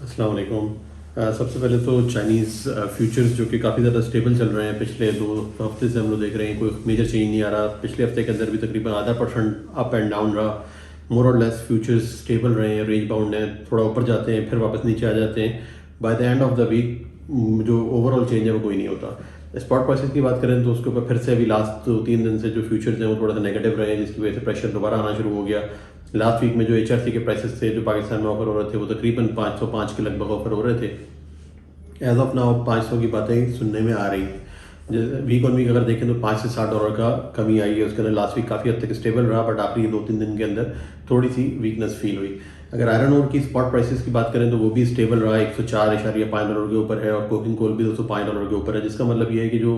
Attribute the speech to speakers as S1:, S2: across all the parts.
S1: अस्सलाम वालेकुम। सबसे पहले तो चाइनीज़ फ्यूचर्स जो कि काफ़ी ज़्यादा स्टेबल चल रहे हैं, पिछले 2 हफ्ते से हम लोग देख रहे हैं कोई मेजर चेंज नहीं आ रहा। पिछले हफ्ते के अंदर भी तकरीबन आधा % अप एंड डाउन रहा। मोर और लेस फ्यूचर्स स्टेबल रहे हैं, रेंज बाउंड हैं, थोड़ा ऊपर जाते हैं फिर वापस नीचे आ जाते हैं। By the end of the week जो ओवरऑल चेंज है वो कोई नहीं होता। स्पॉट प्राइसेस की बात करें तो उसके ऊपर फिर से अभी लास्ट 2-3 दिन से जो फ्यूचर्स हैं वो थोड़ा सा नेगेटिव रहे हैं, जिसकी वजह से प्रेशर दोबारा आना शुरू हो गया। लास्ट वीक में जो HRC के प्राइसेस थे जो पाकिस्तान में ऑफर हो रहे थे वो तकरीबन 505 के लगभग ऑफर हो रहे थे। एज ऑफ नाउ 500 की बातें सुनने में आ रही हैं। वीक ऑन वीक अगर देखें तो $5 से $60 का कमी आई है। उसके अंदर लास्ट वीक काफ़ी हद तक स्टेबल रहा, बट आखिरी 2-3 दिन के अंदर थोड़ी सी वीकनेस फील हुई। अगर आयरन ओर की स्पॉट प्राइसेस की बात करें तो वो भी स्टेबल रहा, $104.5 के ऊपर है, और कोकिंग कोल भी $205 के ऊपर है, जिसका मतलब ये है कि जो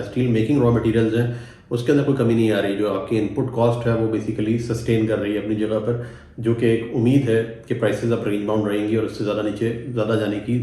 S1: स्टील मेकिंग रॉ मटेरियल्स हैं उसके अंदर कोई कमी नहीं आ रही। जो आपकी इनपुट कॉस्ट है वो बेसिकली सस्टेन कर रही है अपनी जगह पर, जो कि एक उम्मीद है कि प्राइसेस अब रेंज बाउंड रहेंगी और उससे ज़्यादा नीचे ज़्यादा जाने की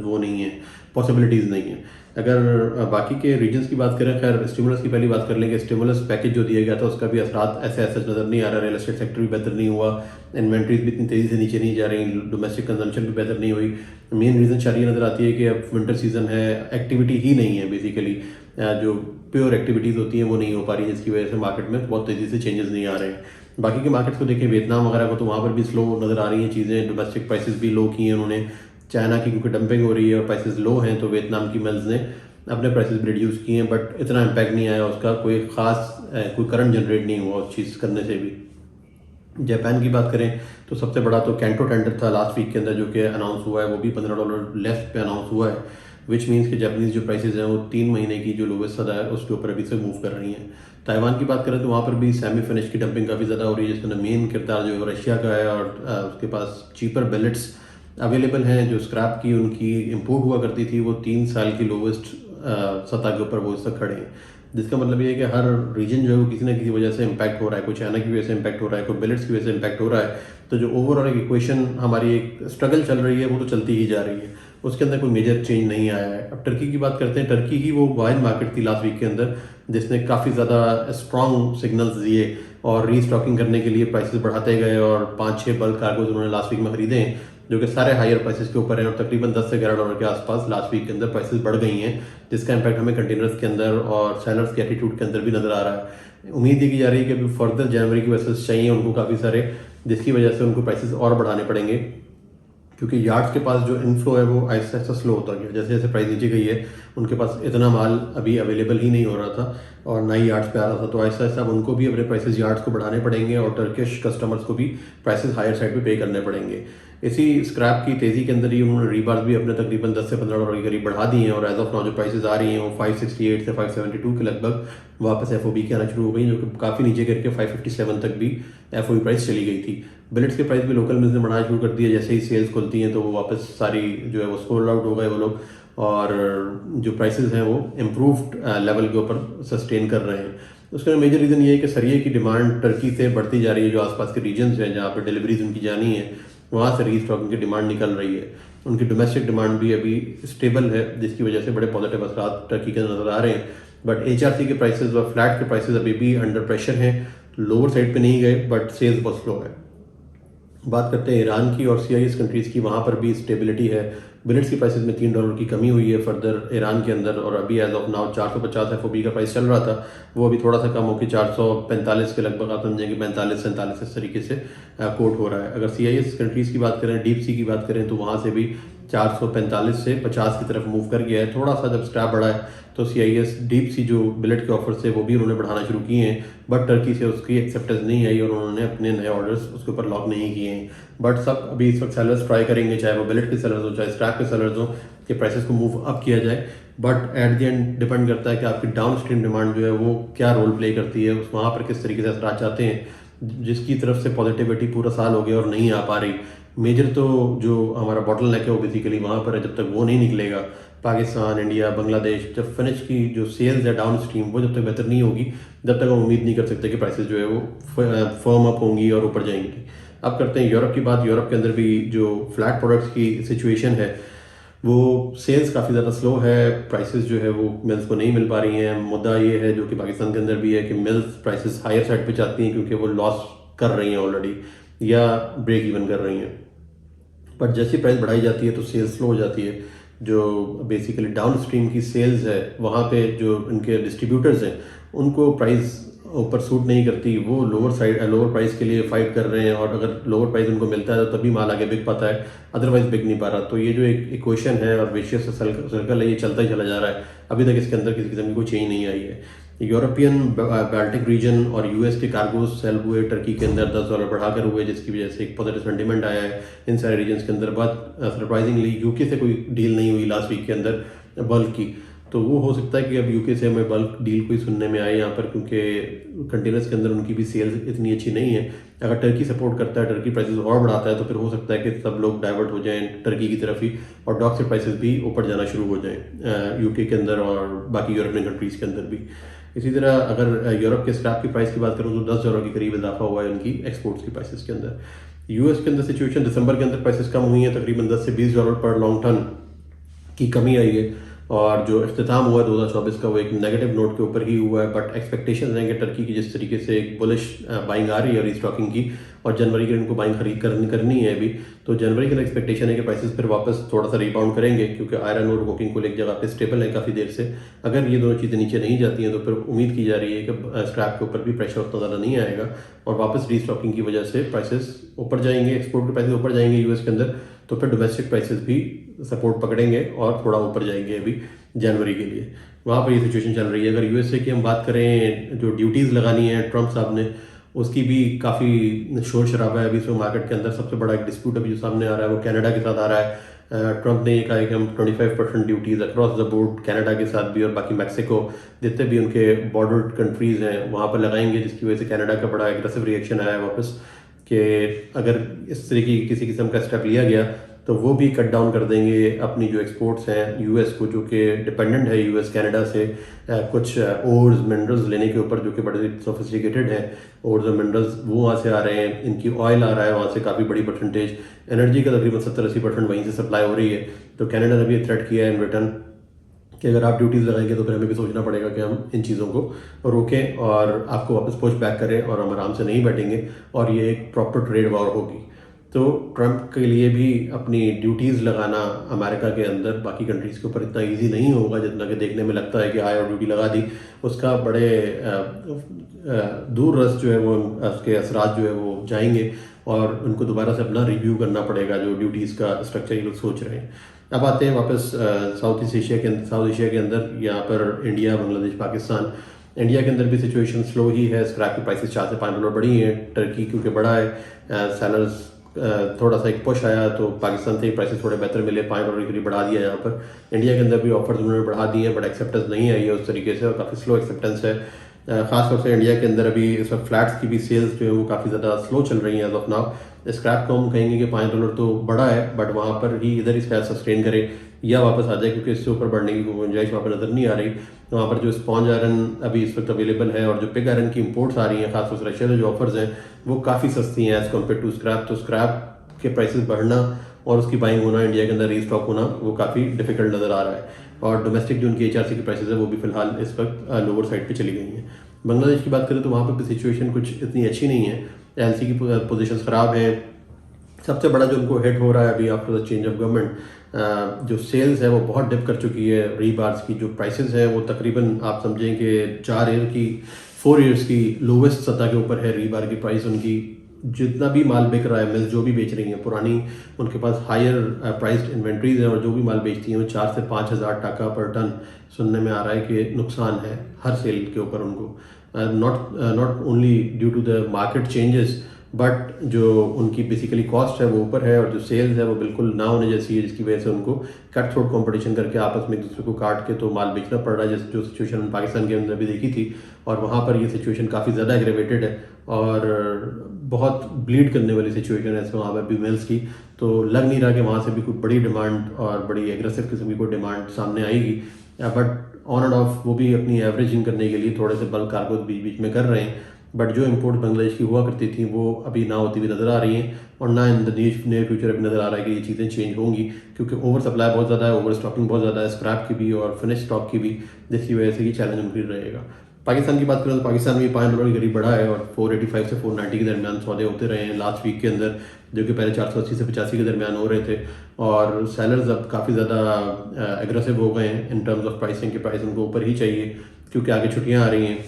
S1: वो नहीं है, पॉसिबिलिटीज़ नहीं है। अगर बाकी के रीजन्स की बात करें, खैर स्टिमुलस की पहली बात कर लेंगे। स्टिमुलस पैकेज जो दिया गया था उसका भी असरात ऐसे नज़र नहीं आ रहा। रियल एस्टेट सेक्टर भी बेहतर नहीं हुआ, इन्वेंट्रीज भी इतनी तेज़ी से नीचे नहीं जा रही, डोमेस्टिक कंजम्पशन भी बेहतर नहीं हुई। मेन रीज़न शायद ये नज़र आती है कि अब विंटर सीजन है, एक्टिविटी ही नहीं है बेसिकली, जो प्योर एक्टिविटीज़ होती हैं वो नहीं हो पा रही, जिसकी वजह से मार्केट में बहुत तेज़ी से चेंजेस नहीं आ रहे हैं। बाकी के मार्केट्स को देखें, वियतनाम वगैरह को, तो वहाँ पर भी स्लो नज़र आ रही हैं चीज़ें। डोमेस्टिक प्राइसेस भी लो किए हैं उन्होंने। चाइना की क्योंकि डंपिंग हो रही है और प्राइसेस लो हैं, तो वियतनाम की मिल्स ने अपने प्राइसेस भी रिड्यूस किए हैं, बट इतना इम्पैक्ट नहीं आया उसका, कोई ख़ास कोई करंट जनरेट नहीं हुआ उस चीज़ करने से भी। जापान की बात करें तो सबसे बड़ा तो कैंटो टेंडर था लास्ट वीक के अंदर जो कि अनाउंस हुआ है, वो भी $15 लेस पे अनाउंस हुआ है, विच मीन्स कि जापानीज़ जो प्राइसेस हैं वो 3 महीने की जो लोवेस्ट सदा है उसके ऊपर अभी से मूव कर रही हैं। ताइवान की बात करें तो वहाँ पर भी सेमी फिनिश की डंपिंग काफ़ी ज़्यादा हो रही है, जिसके अंदर मेन किरदार जो है रशिया का है, और उसके पास चीपर बिलेट्स अवेलेबल हैं। जो स्क्रैप की उनकी इम्पोर्ट हुआ करती थी वो 3 साल की लोवेस्ट सतह के ऊपर वो इस तक खड़े हैं, जिसका मतलब ये है कि हर रीजन जो है वो किसी ना किसी वजह से इम्पैक्ट हो रहा है। कोई चाइना की वजह से इम्पैक्ट हो रहा है, कोई बिलेट्स की वजह से इम्पैक्ट हो रहा है। तो जो ओवरऑल एक इक्वेशन हमारी एक स्ट्रगल चल रही है वो तो चलती ही जा रही है, उसके अंदर कोई मेजर चेंज नहीं आया है। अब टर्की की बात करते हैं। टर्की ही वो वाहिद मार्केट थी लास्ट वीक के अंदर जिसने काफ़ी ज़्यादा स्ट्रॉन्ग सिग्नल्स दिए और रीस्टॉकिंग करने के लिए प्राइसेस बढ़ाते गए, और 5-6 बल्क कार्गोज उन्होंने लास्ट वीक में खरीदे हैं जो कि सारे हायर प्राइसेस के ऊपर हैं, और तकरीबन $10 से $11 के आसपास लास्ट वीक के अंदर प्राइसेस बढ़ गई हैं, जिसका इम्पैक्ट हमें कंटेनर्स के अंदर और सेलर्स के एटीट्यूड के अंदर भी नज़र आ रहा है। उम्मीद ये की जा रही है कि अभी फर्दर जनवरी की वेसल्स चाहिए उनको काफ़ी सारे, जिसकी वजह से उनको प्राइसेस और बढ़ाने पड़ेंगे, क्योंकि यार्ड्स के पास जो इनफ्लो है वो आहिस्ता आहिस्ता स्लो होता गया। जैसे जैसे प्राइस नीचे गई है उनके पास इतना माल अभी अवेलेबल ही नहीं हो रहा था और ना ही यार्ड्स पे आ रहा था, तो आहिस्ता आहिस्ता अब उनको भी अपने प्राइसेस यार्ड्स को बढ़ाने पड़ेंगे और टर्किश कस्टमर्स को भी प्राइसेस हायर साइड पे पे करने पड़ेंगे। इसी स्क्रैप की तेज़ी के अंदर ही उन्होंने रीबार्स भी अपने तकरीबन $10 से $15 के करीब बढ़ा दिए हैं, और एज ऑफ नाउ जो प्राइसेस आ रही हैं वो 568 से 572 के लगभग वापस एफओबी के आना शुरू हो गई, जो कि काफ़ी नीचे करके 557 तक भी एफओबी प्राइस चली गई थी। बिलेट्स के प्राइस भी लोकल मिल्स ने बढ़ाना शुरू कर दिया। जैसे ही सेल्स खुलती हैं तो वो वापस सारी जो है वो सोल्ड आउट हो गए वो लोग, और जो प्राइसेस हैं वो इम्प्रूव्ड लेवल के ऊपर सस्टेन कर रहे हैं। उसका मेजर रीज़न ये है कि सरिये की डिमांड टर्की से बढ़ती जा रही है। जो आसपास के रीजन्स हैं जहाँ पर डिलीवरीज उनकी जानी है वहाँ से रीस्टॉकिंग की डिमांड निकल रही है। उनकी डोमेस्टिक डिमांड भी अभी स्टेबल है, जिसकी वजह से बड़े पॉजिटिव असरात टर्की के नज़र आ रहे हैं। बट HRC के प्राइसेस और फ्लैट के प्राइसेस अभी भी अंडर प्रेशर हैं, लोअर साइड पे नहीं गए, बट सेल्स बहुत स्लो है। बात करते हैं ईरान की और CIS कंट्रीज़ की, वहाँ पर भी स्टेबिलिटी है। बिलेट्स की प्राइसेस में $3 की कमी हुई है फर्दर ईरान के अंदर, और अभी एज ऑफ नाउ 450 FOB का प्राइस चल रहा था, वो अभी थोड़ा सा कम होकर 445 के लगभग आप समझेंगे, 45-47 इस तरीके से कोट हो रहा है। अगर CIS कंट्रीज़ की बात करें, डीप सी की बात करें, तो वहाँ से भी 445 से 50 की तरफ मूव कर गया है। थोड़ा सा जब स्क्रैप बढ़ा है तो CIS डीप सी जो बिलेट के ऑफर्स थे वो भी उन्होंने बढ़ाना शुरू किए हैं, बट टर्की से उसकी एक्सेप्टेंस नहीं आई और उन्होंने अपने नए ऑर्डर्स उसके ऊपर लॉक नहीं किए हैं। बट सब अभी इस वक्त सेलर्स ट्राई करेंगे, चाहे वो बिलेट के सेलर्स हो चाहे स्क्रैप के सेलर्स हो, कि प्राइसेस को मूव अप किया जाए। But at the end depend करता है कि आपकी डाउन स्ट्रीम डिमांड जो है वो क्या रोल प्ले करती है, उस वहाँ पर किस तरीके से असरात चाहते हैं, जिसकी तरफ से पॉजिटिविटी पूरा साल हो गया और नहीं आ पा रही। मेजर तो जो हमारा बॉटल नेक है वो बेसिकली वहाँ पर है। जब तक वो नहीं निकलेगा, पाकिस्तान, इंडिया, बांग्लादेश, जब फिनिश की जो सेल्स है डाउन स्ट्रीम वो जब तक बेहतर नहीं होगी, जब तक हम उम्मीद नहीं कर सकते कि प्राइसेस जो है वो फर्म अप होंगी और ऊपर जाएंगी। अब करते हैं यूरोप की बात। यूरोप के अंदर भी जो फ्लैट प्रोडक्ट्स की सिचुएशन है वो सेल्स काफ़ी ज़्यादा स्लो है, प्राइसेस जो है वो मिल्स को नहीं मिल पा रही हैं। मुद्दा ये है जो कि पाकिस्तान के अंदर भी है कि मिल्स प्राइसेस हायर साइड पे चाहती हैं क्योंकि वो लॉस कर रही हैं ऑलरेडी या ब्रेक इवन कर रही हैं। बट जैसी प्राइस बढ़ाई जाती है तो सेल्स स्लो हो जाती है। जो बेसिकली डाउन स्ट्रीम की सेल्स है वहाँ पे जो उनके डिस्ट्रीब्यूटर्स हैं उनको प्राइस ऊपर सूट नहीं करती, वो लोअर प्राइस के लिए फाइट कर रहे हैं, और अगर लोअर प्राइस उनको मिलता है तो तभी माल आगे बिक पाता है, अदरवाइज बिक नहीं पा रहा। तो ये जो एक इक्वेशन है और विशियस सर्कल है, ये चलता ही चला जा रहा है। अभी तक इसके अंदर किसी किस्म की कोई चेंज नहीं आई है। यूरोपियन बाल्टिक रीजन और यूएस के कार्गोज सेल हुए टर्की के अंदर $10 बढ़ाकर हुए, जिसकी वजह से एक पॉजिटिव सेंटिमेंट आया है इन सारे रीजन्स के अंदर। बहुत सरप्राइजिंगली यूके से कोई डील नहीं हुई लास्ट वीक के अंदर बल्क की, तो वो हो सकता है कि अब यूके से हमें बल्क डील कोई सुनने में आए यहाँ पर, क्योंकि कंटेनर्स के अंदर उनकी भी सेल्स इतनी अच्छी नहीं है। अगर टर्की सपोर्ट करता है, टर्की प्राइसेस और बढ़ाता है, तो फिर हो सकता है कि सब लोग डाइवर्ट हो जाएं टर्की की तरफ ही और डॉक से प्राइसेस भी ऊपर जाना शुरू हो जाएं यूके के अंदर और बाकी यूरोपियन कंट्रीज़ के अंदर भी। इसी तरह अगर यूरोप के स्क्रैप की प्राइस की बात करूँ तो $10 के करीब इजाफा हुआ है उनकी एक्सपोर्ट्स की प्राइसेस के अंदर। यूएस के अंदर सिचुएशन दिसंबर के अंदर प्राइसेस कम हुई हैं, तकरीबन $10 से $20 पर लॉन्ग टन की कमी आई है, और जो इख्तिताम हुआ 2024 का वो एक नेगेटिव नोट के ऊपर ही हुआ है। बट एक्सपेक्टेशंस हैं कि टर्की की जिस तरीके से एक बुलिश बाइंग आ रही है रीस्टॉकिंग की, और जनवरी के इनको बाइंग खरीद करनी है अभी, तो जनवरी के एक्सपेक्टेशन है कि प्राइसेस फिर वापस थोड़ा सा रिबाउंड करेंगे, क्योंकि आयरन और कोकिंग कोल एक जगह पे स्टेबल है काफ़ी देर से। अगर ये दोनों चीज़ें नीचे नहीं जाती हैं तो फिर उम्मीद की जा रही है कि स्क्रैप के ऊपर भी प्रेशर उतना ज़्यादा नहीं आएगा और वापस रीस्टॉकिंग की वजह से प्राइसेस ऊपर जाएंगे, एक्सपोर्ट के प्राइसेस ऊपर जाएंगे यूएस के अंदर, तो फिर डोमेस्टिक प्राइसेस भी सपोर्ट पकड़ेंगे और थोड़ा ऊपर जाएंगे अभी जनवरी के लिए। वहाँ पर ये सिचुएशन चल रही है। अगर यूएसए की हम बात करें, जो ड्यूटीज़ लगानी है ट्रम्प साहब ने, उसकी भी काफ़ी शोर शराबा है अभी इसमें मार्केट के अंदर। सबसे बड़ा एक डिस्प्यूट अभी जो सामने आ रहा है वो कनाडा के साथ आ रहा है। ट्रम्प ने ये कहा है कि हम 25% duties across the board Canada के साथ भी और बाकी मैक्सिको जितने भी उनके बॉर्डर कंट्रीज़ हैं वहाँ पर लगाएंगे, जिसकी वजह से कनाडा का बड़ा एग्रेसिव रिएक्शन आया है वापस कि अगर इस तरह की किसी किस्म का स्टेप लिया गया तो वो भी कट डाउन कर देंगे अपनी जो एक्सपोर्ट्स हैं यूएस को, जो कि डिपेंडेंट है यूएस कनाडा से कुछ ओर्स मिनरल्स लेने के ऊपर, जो कि बड़े सोफिस्टिकेटेड हैं ओर्स और मिनरल्स, वो वहाँ से आ रहे हैं। इनकी ऑयल आ रहा है वहाँ से काफ़ी बड़ी परसेंटेज, एनर्जी का तकरीबन 70-80% वहीं से सप्लाई हो रही है। तो कनाडा ने भी थ्रेट किया है इन रिटर्न कि अगर आप ड्यूटीज़ लगाएंगे तो फिर हमें भी सोचना पड़ेगा कि हम इन चीज़ों को रोकें और आपको वापस पुश बैक करें और हम आराम से नहीं बैठेंगे, और ये एक प्रॉपर ट्रेड वॉर होगी। तो ट्रम्प के लिए भी अपनी ड्यूटीज़ लगाना अमेरिका के अंदर बाकी कंट्रीज़ के ऊपर इतना इजी नहीं होगा जितना कि देखने में लगता है कि आए और ड्यूटी लगा दी। उसका बड़े दूर रस जो है वो उसके असरात जो है वो जाएंगे और उनको दोबारा से अपना रिव्यू करना पड़ेगा जो ड्यूटीज़ का स्ट्रक्चर ये लोग सोच रहे हैं। अब आते हैं वापस साउथ एशिया के अंदर, यहाँ पर इंडिया, बांग्लादेश, पाकिस्तान। इंडिया के अंदर भी सिचुएशन स्लो ही है। स्क्रैप की प्राइसेस $4 से $5 बढ़ी हैं। टर्की क्योंकि बढ़ा है, सेलर्स थोड़ा सा एक पुश आया तो पाकिस्तान से ही प्राइसेस थोड़े बेहतर मिले, $5 के लिए बढ़ा दिया यहाँ पर। इंडिया के अंदर भी ऑफर्स उन्होंने बढ़ा दिए हैं, बट एक्सेप्टेंस नहीं आई है उस तरीके से और काफ़ी स्लो एक्सेप्टेंस है। खासतौर से इंडिया के अंदर अभी इस वक्त फ्लैट्स की भी सेल्स जो है वो काफ़ी ज़्यादा स्लो चल रही हैं एज ऑफ नाउ। स्क्रैप को हम कहेंगे कि $5 तो बड़ा है, बट वहाँ पर ही इधर ही शायद सस्टेन करे या वापस आ जाए, क्योंकि इससे ऊपर बढ़ने की गुंजाइश वहाँ पर नज़र नहीं आ रही। वहाँ पर जो स्पॉन्ज आयरन अभी इस वक्त अवेलेबल है और जो पिग आयरन की इंपोर्ट्स आ रही हैं खासतौर से रशिया से जो ऑफर्स हैं वो काफ़ी सस्ती हैं एज़ कम्पेयर टू स्क्रैप। तो स्क्रैप के प्राइसेस बढ़ना और उसकी बाइंग होना, इंडिया के अंदर रीस्टॉक होना, वो काफ़ी डिफिकल्ट नज़र आ रहा है। और डोमेस्टिक जो उनकी HRC की प्राइसेस है वो भी फिलहाल इस वक्त लोअर साइड पे चली गई हैं। बांग्लादेश की बात करें तो वहाँ पर भी सिचुएशन कुछ इतनी अच्छी नहीं है। LC की पोजीशंस ख़राब हैं। सबसे बड़ा जो उनको हिट हो रहा है अभी after the change of government, जो सेल्स है वो बहुत डिप कर चुकी है। रीबार्स की जो प्राइसेस है वो तकरीबन आप समझें कि 4 ईयर्स की लोवेस्ट सतह के ऊपर है रीबार की प्राइस उनकी। जितना भी माल बिक रहा है, मिल्स जो भी बेच रही हैं पुरानी, उनके पास हायर प्राइस्ड इन्वेंट्रीज हैं और जो भी माल बेचती हैं वो 4 से 5 हज़ार टका पर टन सुनने में आ रहा है कि नुकसान है हर सेल के ऊपर उनको। Not only due to the market changes, but जो उनकी बेसिकली कॉस्ट है वो ऊपर है और जो सेल्स है वो बिल्कुल ना होने जैसी है, जिसकी वजह से उनको कट थ्रोट कॉम्पिटिशन करके आपस में एक दूसरे को काट के तो माल बेचना पड़ रहा है, जैसे जो सिचुएशन पाकिस्तान के अंदर भी देखी थी। और वहाँ पर ये सिचुएशन काफ़ी ज़्यादा एग्रेवेटेड है और बहुत ब्लीड करने वाली सिचुएशन है वहाँ पर भी मिल्स की। तो लग नहीं रहा कि वहाँ से भी कोई बड़ी डिमांड और बड़ी एग्रेसिव किस्म की कोई डिमांड सामने आएगी, बट ऑन एंड ऑफ वो भी अपनी एवरेजिंग करने के लिए थोड़े से बल्क कार्गो बीच बीच में कर रहे हैं। बट जो इंपोर्ट बांग्लादेश की हुआ करती थी वो अभी ना होती हुई नज़र आ रही हैं और ना इन द नियर फ्यूचर अभी नज़र आ रहा है कि ये चीज़ें चेंज होंगी, क्योंकि ओवर सप्लाई बहुत ज़्यादा है, ओवर स्टॉकिंग बहुत ज़्यादा है, स्क्रैप की भी और फिनिश स्टॉक की भी, जिसकी वजह से ये चैलेंज उनकी रहेगा। पाकिस्तान की बात करें तो पाकिस्तान में $5 के करीब बढ़ा है और 485 से 490 के दरमियान सौदे होते रहे हैं लास्ट वीक के अंदर, जो कि पहले 480 से 85 के दरमियान हो रहे थे। और सेलर्स अब काफ़ी ज़्यादा एग्रेसिव हो गए हैं इन टर्म्स ऑफ प्राइसिंग के, प्राइस उनको ऊपर ही चाहिए क्योंकि आगे छुट्टियाँ आ रही हैं।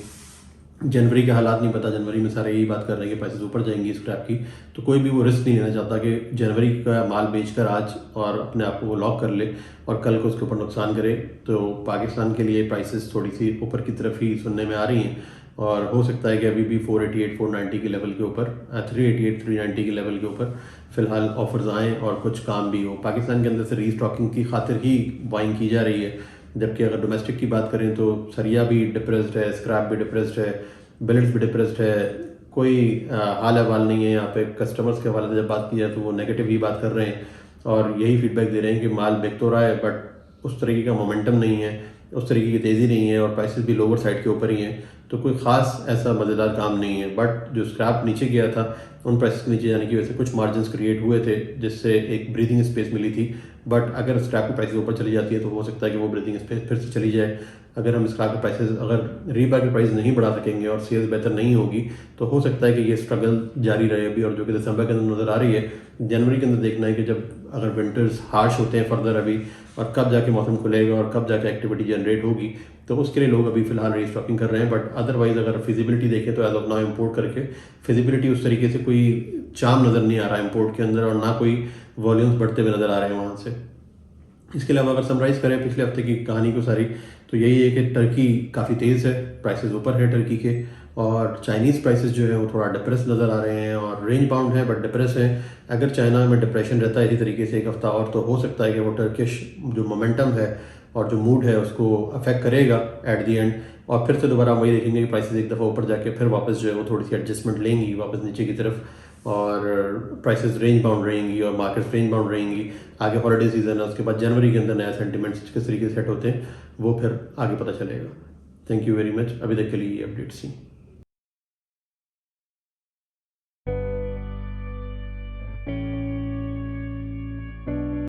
S1: जनवरी के हालात नहीं पता, जनवरी में सारे यही बात कर रहे हैं कि प्राइसेस ऊपर जाएंगी स्क्रैप की, तो कोई भी वो रिस्क नहीं लेना चाहता कि जनवरी का माल बेचकर आज और अपने आप को वो लॉक कर ले और कल को उसके ऊपर नुकसान करे। तो पाकिस्तान के लिए प्राइसेस थोड़ी सी ऊपर की तरफ ही सुनने में आ रही हैं और हो सकता है कि अभी भी 488 490 के लेवल के ऊपर 388 390 के लेवल के ऊपर फिलहाल ऑफर्स आएँ और कुछ काम भी हो। पाकिस्तान के अंदर से रीस्टॉकिंग की खातिर ही बाइंग की जा रही है, जबकि अगर डोमेस्टिक की बात करें तो सरिया भी डिप्रेस्ड है, स्क्रैप भी डिप्रेस्ड है, बिलेट्स भी डिप्रेस्ड है। कोई हाल अहवाल नहीं है यहाँ पे। कस्टमर्स के हवाले से जब बात की जाए तो वो नेगेटिव ही बात कर रहे हैं और यही फीडबैक दे रहे हैं कि माल बिक तो रहा है बट उस तरीके का मोमेंटम नहीं है, उस तरीके की तेज़ी नहीं है और प्राइसेस भी लोअर साइड के ऊपर ही हैं। तो कोई ख़ास ऐसा मज़ेदार काम नहीं है। बट जो स्क्रैप नीचे गया था उन प्राइसेस के नीचे जाने की वजह से कुछ मार्जिन्स क्रिएट हुए थे जिससे एक ब्रीदिंग स्पेस मिली थी। बट अगर स्क्रैप की प्राइसेस ऊपर चली जाती है तो हो सकता है कि वो ब्रीदिंग स्पेस फिर से चली जाए। अगर हम स्क्रैप के प्राइसेस अगर रीबार की प्राइस नहीं बढ़ा सकेंगे और सेल्स बेहतर नहीं होगी तो हो सकता है कि ये स्ट्रगल जारी रहे अभी, और जो कि दिसंबर के अंदर नज़र आ रही है। जनवरी के अंदर देखना है कि जब अगर विंटर्स हार्श होते हैं फर्दर अभी और कब जाके मौसम खुलेगा और कब जाके एक्टिविटी जनरेट होगी, तो उसके लिए लोग अभी फिलहाल रीस्टॉकिंग कर रहे हैं। बट अदरवाइज अगर फिजिबिलिटी देखें तो एज ऑफ नाउ इम्पोर्ट करके फिजिबिलिटी उस तरीके से कोई चाम नज़र नहीं आ रहा है इम्पोर्ट के अंदर और ना कोई वॉल्यूम्स बढ़ते हुए नज़र आ रहे हैं वहाँ से। इसके अलावा अगर समराइज़ करें पिछले हफ्ते की कहानी को सारी, तो यही है कि टर्की काफ़ी तेज़ है, प्राइसेस ऊपर है टर्की के, और चाइनीज़ प्राइसेस जो है वो थोड़ा डिप्रेस नज़र आ रहे हैं और रेंज बाउंड है बट डिप्रेस है। अगर चाइना में डिप्रेशन रहता है इसी तरीके से एक हफ्ता और तो हो सकता है कि वो टर्किश जो मोमेंटम है और जो मूड है उसको अफेक्ट करेगा एट दी एंड, और फिर से दोबारा वही देखेंगे कि प्राइसेस एक दफ़ा ऊपर जाके फिर वापस जो है वो थोड़ी सी एडजस्टमेंट लेंगी वापस नीचे की तरफ और प्राइसेस रेंज बाउंड रहेंगी और मार्केट्स रेंज बाउंड रहेंगी। आगे हॉलीडे सीजन है, उसके बाद जनवरी के अंदर नया सेंटिमेंट्स किस तरीके से सेट होते हैं वो फिर आगे पता चलेगा। थैंक यू वेरी मच, अभी तक के लिए ये अपडेट्स थी।